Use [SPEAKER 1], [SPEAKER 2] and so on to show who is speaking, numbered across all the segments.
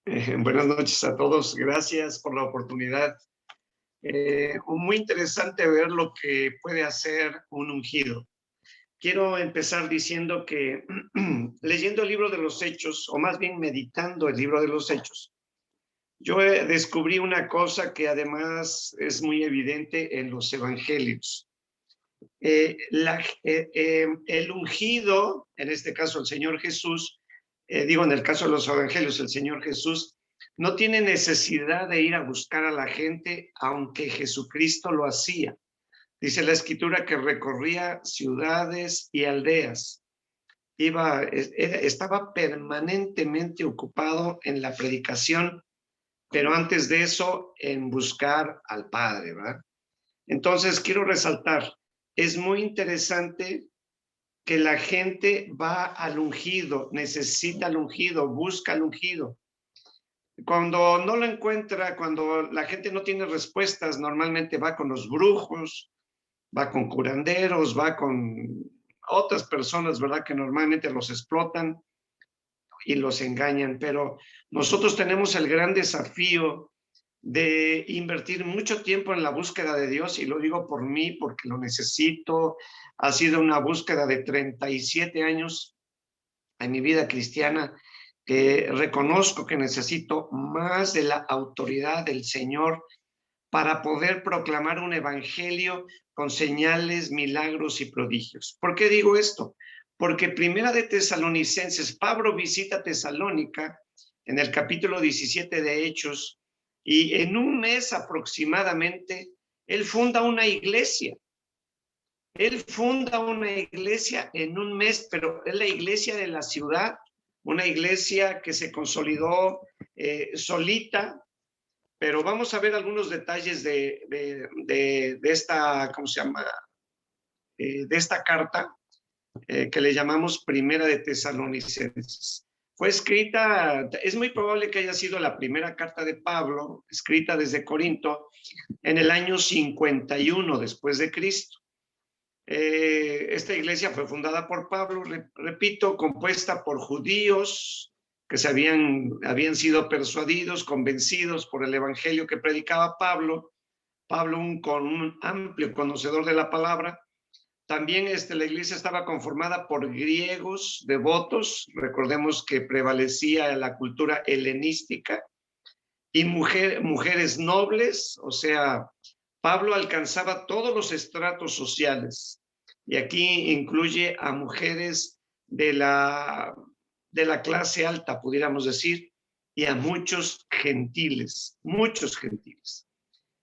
[SPEAKER 1] Buenas noches a todos. Gracias por la oportunidad. Muy interesante ver lo que puede hacer un ungido. Quiero empezar diciendo que leyendo el libro de los Hechos, o más bien meditando el libro de los Hechos, yo descubrí una cosa que además es muy evidente en los evangelios. El ungido, en este caso el Señor Jesús, en el caso de los evangelios, el Señor Jesús no tiene necesidad de ir a buscar a la gente, aunque Jesucristo lo hacía. Dice la Escritura que recorría ciudades y aldeas. Estaba permanentemente ocupado en la predicación, pero antes de eso en buscar al Padre, ¿verdad? Entonces quiero resaltar, es muy interesante que la gente va al ungido, necesita al ungido, busca al ungido. Cuando no lo encuentra, cuando la gente no tiene respuestas, normalmente va con los brujos, va con curanderos, va con otras personas, ¿verdad? Que normalmente los explotan y los engañan. Pero nosotros tenemos el gran desafío de invertir mucho tiempo en la búsqueda de Dios, y lo digo por mí porque lo necesito. Ha sido una búsqueda de 37 años en mi vida cristiana, que reconozco que necesito más de la autoridad del Señor para poder proclamar un evangelio con señales, milagros y prodigios. ¿Por qué digo esto? Porque Primera de Tesalonicenses, Pablo visita Tesalónica en el capítulo 17 de Hechos, y en un mes aproximadamente, él funda una iglesia. Él funda una iglesia en un mes, pero es la iglesia de la ciudad, una iglesia que se consolidó solita. Pero vamos a ver algunos detalles de esta, ¿cómo se llama? De esta carta que le llamamos Primera de Tesalonicenses. Fue escrita, es muy probable que haya sido la primera carta de Pablo, escrita desde Corinto en el año 51 después de Cristo. Esta iglesia fue fundada por Pablo, repito, compuesta por judíos que habían sido persuadidos, convencidos por el evangelio que predicaba Pablo. Pablo, con un amplio conocedor de la palabra. También la iglesia estaba conformada por griegos devotos, recordemos que prevalecía la cultura helenística, y mujeres nobles, o sea, Pablo alcanzaba todos los estratos sociales, y aquí incluye a mujeres de la clase alta, pudiéramos decir, y a muchos gentiles, muchos gentiles.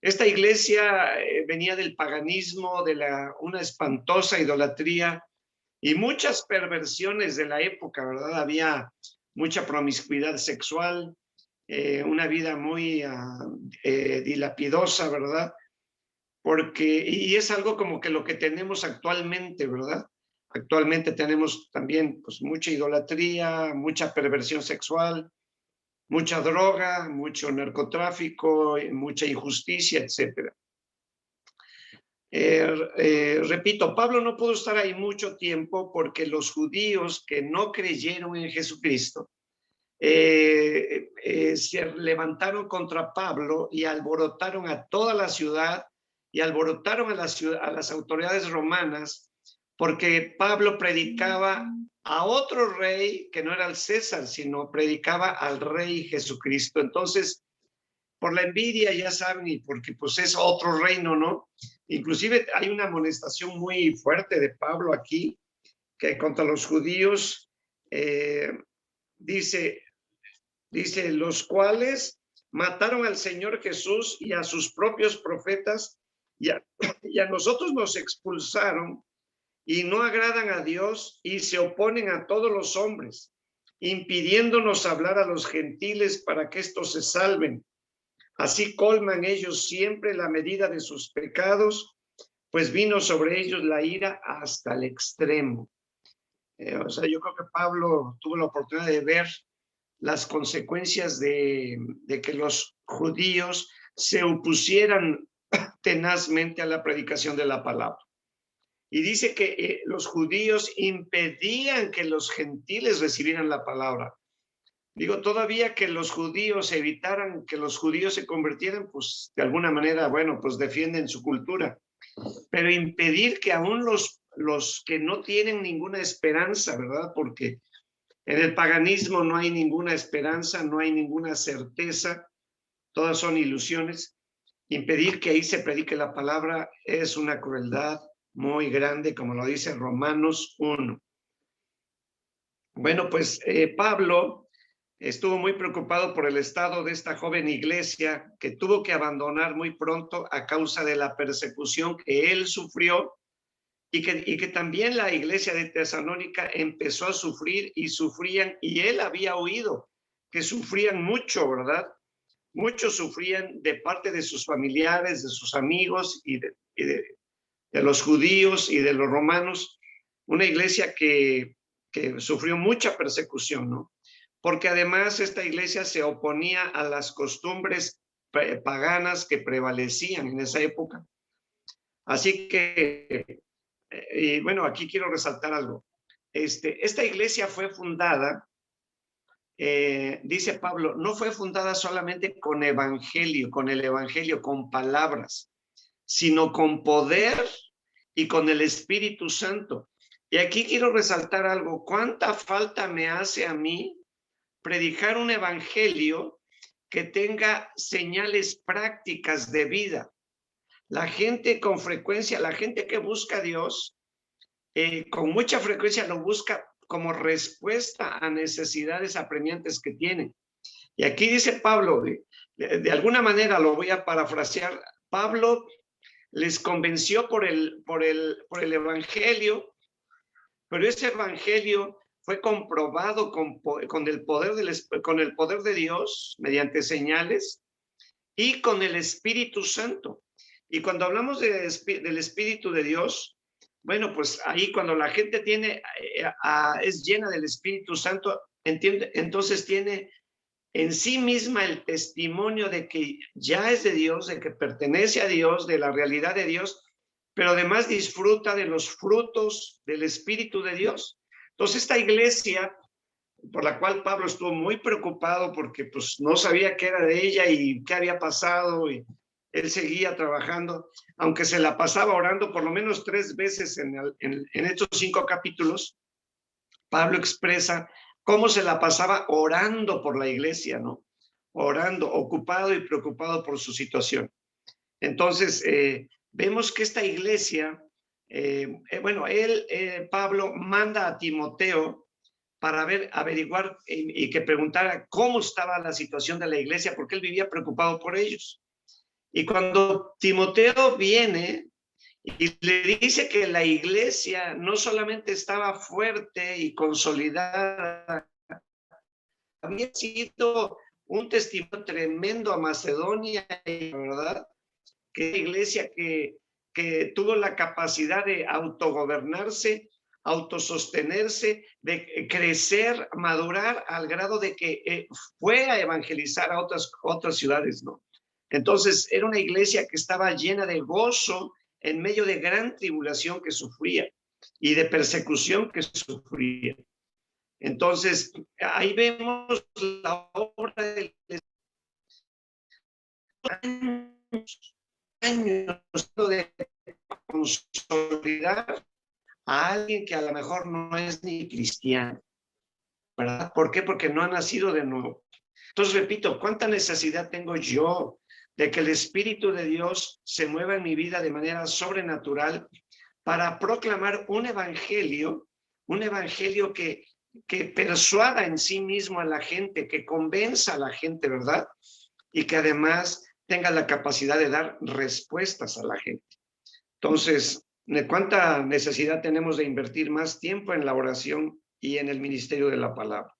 [SPEAKER 1] Esta iglesia venía del paganismo, de una espantosa idolatría y muchas perversiones de la época, ¿verdad? Había mucha promiscuidad sexual, una vida muy dilapidosa, ¿verdad? Y es algo como que lo que tenemos actualmente, ¿verdad? Actualmente tenemos también pues mucha idolatría, mucha perversión sexual, mucha droga, mucho narcotráfico, mucha injusticia, etcétera. Repito, Pablo no pudo estar ahí mucho tiempo porque los judíos que no creyeron en Jesucristo se levantaron contra Pablo y alborotaron a toda la ciudad y alborotaron a las autoridades romanas, porque Pablo predicaba a otro rey que no era el César, sino predicaba al rey Jesucristo. Entonces, por la envidia, ya saben, y porque pues es otro reino, ¿no? Inclusive hay una amonestación muy fuerte de Pablo aquí, que contra los judíos dice, los cuales mataron al Señor Jesús y a sus propios profetas, y a nosotros nos expulsaron, y no agradan a Dios y se oponen a todos los hombres, impidiéndonos hablar a los gentiles para que estos se salven. Así colman ellos siempre la medida de sus pecados, pues vino sobre ellos la ira hasta el extremo. O sea, yo creo que Pablo tuvo la oportunidad de ver las consecuencias de que los judíos se opusieran tenazmente a la predicación de la palabra. Y dice que los judíos impedían que los gentiles recibieran la palabra. Digo, todavía que los judíos evitaran que los judíos se convirtieran, pues de alguna manera, bueno, pues defienden su cultura, pero impedir que aún los que no tienen ninguna esperanza, ¿verdad? Porque en el paganismo no hay ninguna esperanza, no hay ninguna certeza, todas son ilusiones. Impedir que ahí se predique la palabra es una crueldad muy grande, como lo dice Romanos 1. Bueno, pues Pablo estuvo muy preocupado por el estado de esta joven iglesia que tuvo que abandonar muy pronto a causa de la persecución que él sufrió y que también la iglesia de Tesalónica empezó a sufrir y sufrían, y él había oído que sufrían mucho, ¿verdad? Muchos sufrían de parte de sus familiares, de sus amigos de los judíos y de los romanos, una iglesia que sufrió mucha persecución, ¿no? Porque además esta iglesia se oponía a las costumbres paganas que prevalecían en esa época. Así que, y bueno, aquí quiero resaltar algo. Esta iglesia fue fundada, dice Pablo, no fue fundada solamente con evangelio, con el evangelio, con palabras, sino con poder y con el Espíritu Santo. Y aquí quiero resaltar algo. ¿Cuánta falta me hace a mí predicar un evangelio que tenga señales prácticas de vida? La gente con frecuencia, la gente que busca a Dios, con mucha frecuencia lo busca como respuesta a necesidades apremiantes que tienen. Y aquí dice Pablo, de alguna manera lo voy a parafrasear, Pablo les convenció por el evangelio, pero ese evangelio fue comprobado con el poder de Dios mediante señales y con el Espíritu Santo. Y cuando hablamos del Espíritu de Dios, bueno, pues ahí cuando la gente es llena del Espíritu Santo, entonces tiene en sí misma el testimonio de que ya es de Dios, de que pertenece a Dios, de la realidad de Dios, pero además disfruta de los frutos del Espíritu de Dios. Entonces esta iglesia, por la cual Pablo estuvo muy preocupado porque pues no sabía qué era de ella y qué había pasado, y él seguía trabajando, aunque se la pasaba orando por lo menos 3 veces en estos 5 capítulos. Pablo expresa cómo se la pasaba orando por la iglesia, ¿no? Orando, ocupado y preocupado por su situación. Entonces, vemos que esta iglesia, bueno, Pablo, manda a Timoteo para averiguar y que preguntara cómo estaba la situación de la iglesia, porque él vivía preocupado por ellos. Y cuando Timoteo viene y le dice que la iglesia no solamente estaba fuerte y consolidada, había sido un testimonio tremendo a Macedonia, ¿verdad? Que la iglesia que tuvo la capacidad de autogobernarse, autosostenerse, de crecer, madurar al grado de que fue a evangelizar a otras ciudades, ¿no? Entonces, era una iglesia que estaba llena de gozo en medio de gran tribulación que sufría y de persecución que sufría. Entonces, ahí vemos la obra del años de consolidar a alguien que a lo mejor no es ni cristiano, ¿verdad? ¿Por qué? Porque no ha nacido de nuevo. Entonces, repito, ¿cuánta necesidad tengo yo de que el Espíritu de Dios se mueva en mi vida de manera sobrenatural para proclamar un evangelio que persuada en sí mismo a la gente, que convenza a la gente, ¿verdad? Y que además tenga la capacidad de dar respuestas a la gente. Entonces, ¿cuánta necesidad tenemos de invertir más tiempo en la oración y en el ministerio de la palabra?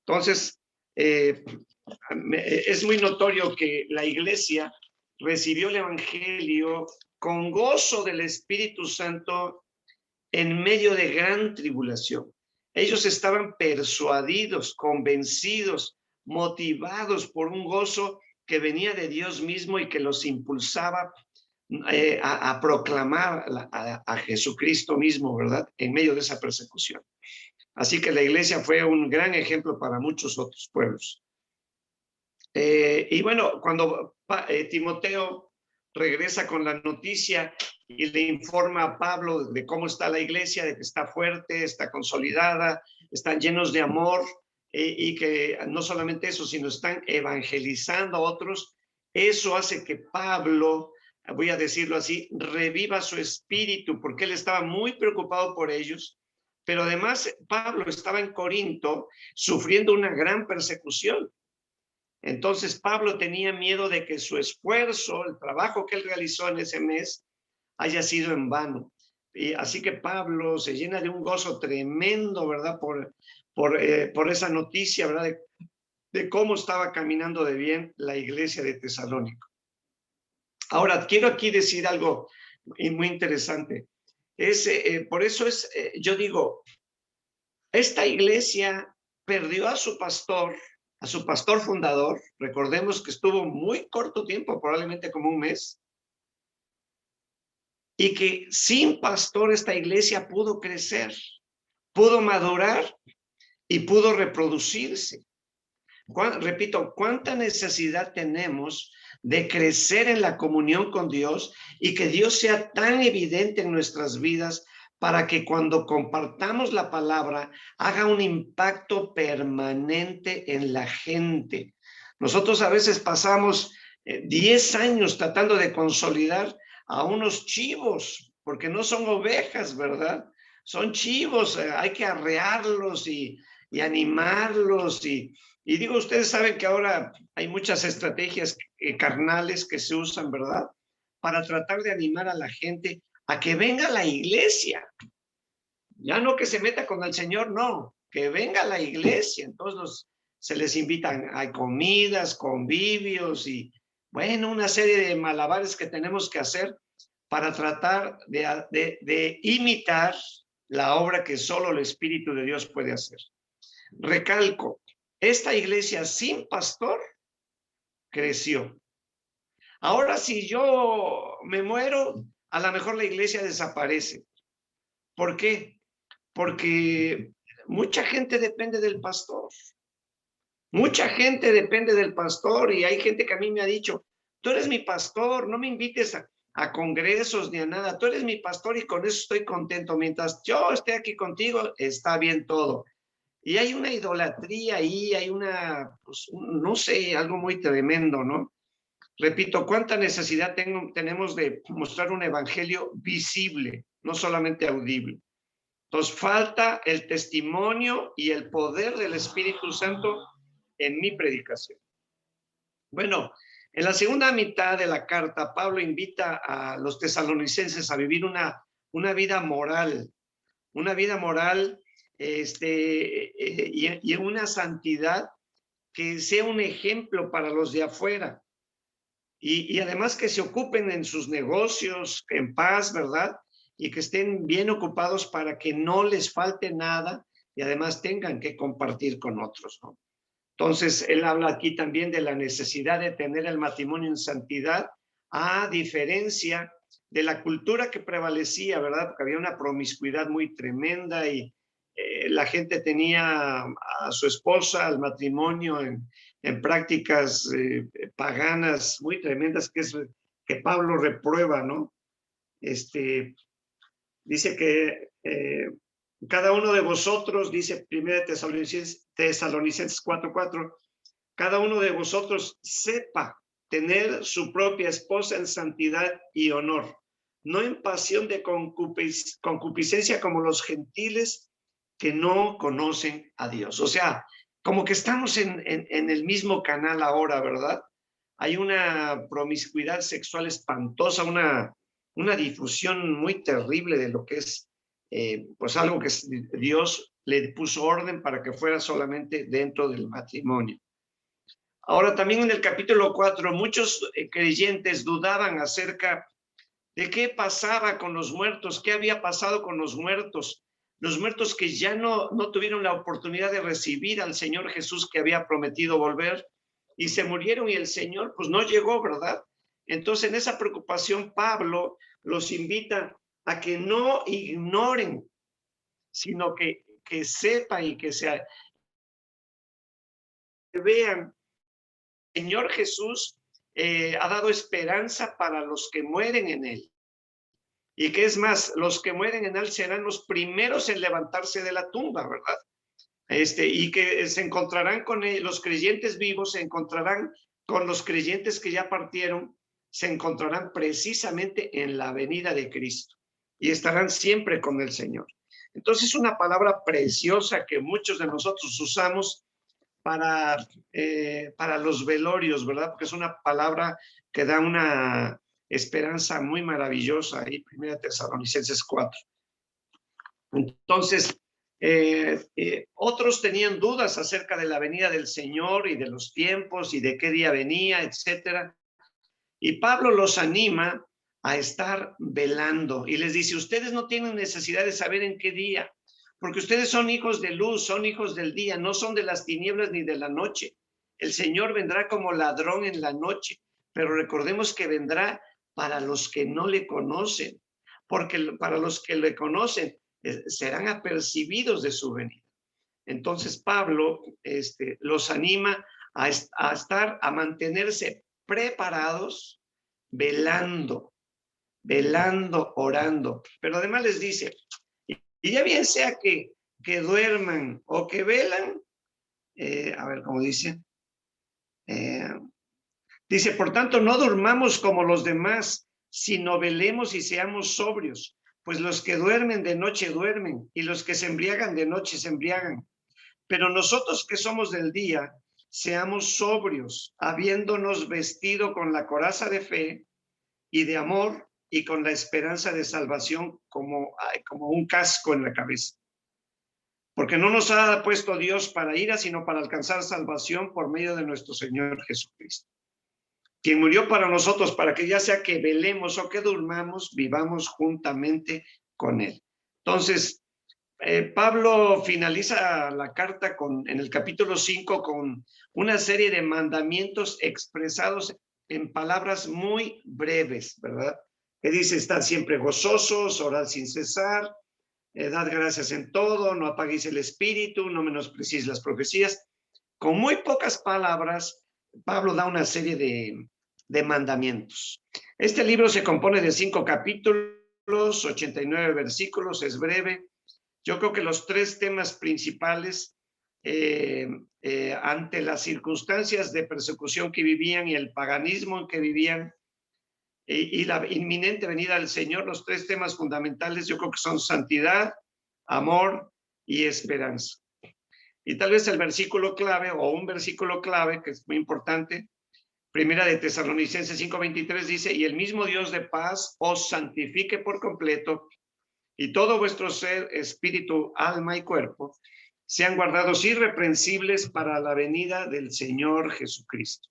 [SPEAKER 1] Entonces, es muy notorio que la iglesia recibió el evangelio con gozo del Espíritu Santo en medio de gran tribulación. Ellos estaban persuadidos, convencidos, motivados por un gozo que venía de Dios mismo y que los impulsaba a proclamar a Jesucristo mismo, ¿verdad? En medio de esa persecución. Así que la iglesia fue un gran ejemplo para muchos otros pueblos. Y bueno, cuando Timoteo regresa con la noticia y le informa a Pablo de cómo está la iglesia, de que está fuerte, está consolidada, están llenos de amor, y que no solamente eso, sino están evangelizando a otros, eso hace que Pablo, voy a decirlo así, reviva su espíritu, porque él estaba muy preocupado por ellos, pero además Pablo estaba en Corinto sufriendo una gran persecución. Entonces Pablo tenía miedo de que su esfuerzo, el trabajo que él realizó en ese mes, haya sido en vano. Y así que Pablo se llena de un gozo tremendo, ¿verdad? Por esa noticia, ¿verdad? De cómo estaba caminando de bien la iglesia de Tesalónico. Ahora, quiero aquí decir algo muy interesante. Por eso yo digo, esta iglesia perdió a su pastor fundador. Recordemos que estuvo muy corto tiempo, probablemente como un mes, y que sin pastor esta iglesia pudo crecer, pudo madurar y pudo reproducirse. Repito, ¿cuánta necesidad tenemos de crecer en la comunión con Dios y que Dios sea tan evidente en nuestras vidas para que cuando compartamos la palabra haga un impacto permanente en la gente? Nosotros a veces pasamos 10 años tratando de consolidar a unos chivos, porque no son ovejas, ¿verdad? Son chivos, hay que arrearlos y animarlos y digo, ustedes saben que ahora hay muchas estrategias carnales que se usan, ¿verdad? Para tratar de animar a la gente a que venga a la iglesia. Ya no que se meta con el Señor, no, que venga a la iglesia. Entonces se les invitan a comidas, convivios y, bueno, una serie de malabares que tenemos que hacer para tratar de imitar la obra que solo el Espíritu de Dios puede hacer. Recalco, esta iglesia sin pastor creció. Ahora, si yo me muero, a lo mejor la iglesia desaparece. ¿Por qué? Porque mucha gente depende del pastor. Mucha gente depende del pastor y hay gente que a mí me ha dicho, tú eres mi pastor, no me invites a congresos ni a nada, tú eres mi pastor y con eso estoy contento. Mientras yo esté aquí contigo, está bien todo. Y hay una idolatría ahí, hay pues, no sé, algo muy tremendo, ¿no? Repito, ¿cuánta necesidad tenemos de mostrar un evangelio visible, no solamente audible? Entonces, falta el testimonio y el poder del Espíritu Santo en mi predicación. Bueno, en la segunda mitad de la carta, Pablo invita a los tesalonicenses a vivir una vida moral, y una santidad que sea un ejemplo para los de afuera. Y además que se ocupen en sus negocios en paz, ¿verdad? Y que estén bien ocupados para que no les falte nada y además tengan que compartir con otros, ¿no? Entonces, él habla aquí también de la necesidad de tener el matrimonio en santidad, a diferencia de la cultura que prevalecía, ¿verdad? Porque había una promiscuidad muy tremenda y la gente tenía a su esposa, al matrimonio, en prácticas paganas muy tremendas que Pablo reprueba, ¿no? Dice que cada uno de vosotros, dice 1 Tesalonicenses 4:4, cada uno de vosotros sepa tener su propia esposa en santidad y honor, no en pasión de concupiscencia como los gentiles que no conocen a Dios. O sea, como que estamos en el mismo canal ahora, ¿verdad? Hay una promiscuidad sexual espantosa, una difusión muy terrible de lo que es, pues algo que Dios le puso orden para que fuera solamente dentro del matrimonio. Ahora también en el capítulo 4, muchos creyentes dudaban acerca de qué pasaba con los muertos, qué había pasado con los muertos que ya no tuvieron la oportunidad de recibir al Señor Jesús que había prometido volver y se murieron y el Señor pues no llegó, ¿verdad? Entonces en esa preocupación Pablo los invita a que no ignoren, sino que que sepan y que vean, el Señor Jesús ha dado esperanza para los que mueren en Él. Y que es más, los que mueren en Él serán los primeros en levantarse de la tumba, ¿verdad? Y que se encontrarán con los creyentes vivos, se encontrarán con los creyentes que ya partieron, se encontrarán precisamente en la venida de Cristo y estarán siempre con el Señor. Entonces, una palabra preciosa que muchos de nosotros usamos para los velorios, ¿verdad? Porque es una palabra que da una esperanza muy maravillosa ahí, 1 Tesalonicenses 4. Entonces, otros tenían dudas acerca de la venida del Señor y de los tiempos y de qué día venía, etcétera. Y Pablo los anima a estar velando y les dice, ustedes no tienen necesidad de saber en qué día, porque ustedes son hijos de luz, son hijos del día, no son de las tinieblas ni de la noche. El Señor vendrá como ladrón en la noche, pero recordemos que vendrá para los que no le conocen, porque para los que le conocen serán apercibidos de su venida. Entonces Pablo los anima a mantenerse preparados, velando, orando. Pero además les dice, y ya bien sea que duerman o que velan, a ver cómo dice, dice, por tanto, no durmamos como los demás, sino velemos y seamos sobrios, pues los que duermen de noche duermen, y los que se embriagan de noche se embriagan. Pero nosotros que somos del día, seamos sobrios, habiéndonos vestido con la coraza de fe y de amor y con la esperanza de salvación como un casco en la cabeza. Porque no nos ha puesto Dios para ira, sino para alcanzar salvación por medio de nuestro Señor Jesucristo, quien murió para nosotros, para que ya sea que velemos o que durmamos, vivamos juntamente con Él. Entonces, Pablo finaliza la carta en el capítulo 5 con una serie de mandamientos expresados en palabras muy breves, ¿verdad? Que dice, estar siempre gozosos, orar sin cesar, dad gracias en todo, no apaguéis el espíritu, no menosprecéis las profecías. Con muy pocas palabras, Pablo da una serie de mandamientos. Este libro se compone de 5 capítulos, 89 versículos, es breve. Yo creo que los 3 temas principales ante las circunstancias de persecución que vivían y el paganismo en que vivían y la inminente venida del Señor, los 3 temas fundamentales yo creo que son santidad, amor y esperanza. Y tal vez el versículo clave o un versículo clave que es muy importante, 1 Tesalonicenses 5:23 dice, y el mismo Dios de paz os santifique por completo, y todo vuestro ser, espíritu, alma y cuerpo, sean guardados irreprensibles para la venida del Señor Jesucristo.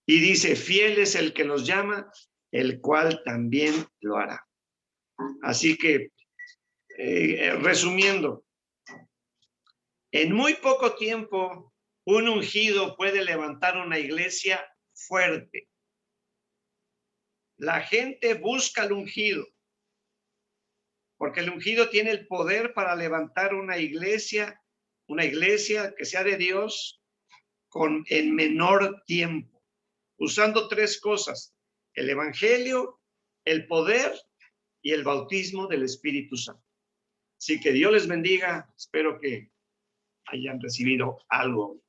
[SPEAKER 1] Y dice, fiel es el que los llama, el cual también lo hará. Así que, resumiendo, en muy poco tiempo, un ungido puede levantar una iglesia fuerte. La gente busca al ungido, porque el ungido tiene el poder para levantar una iglesia que sea de Dios en menor tiempo, usando 3 cosas, el evangelio, el poder y el bautismo del Espíritu Santo. Así que Dios les bendiga, espero que hayan recibido algo.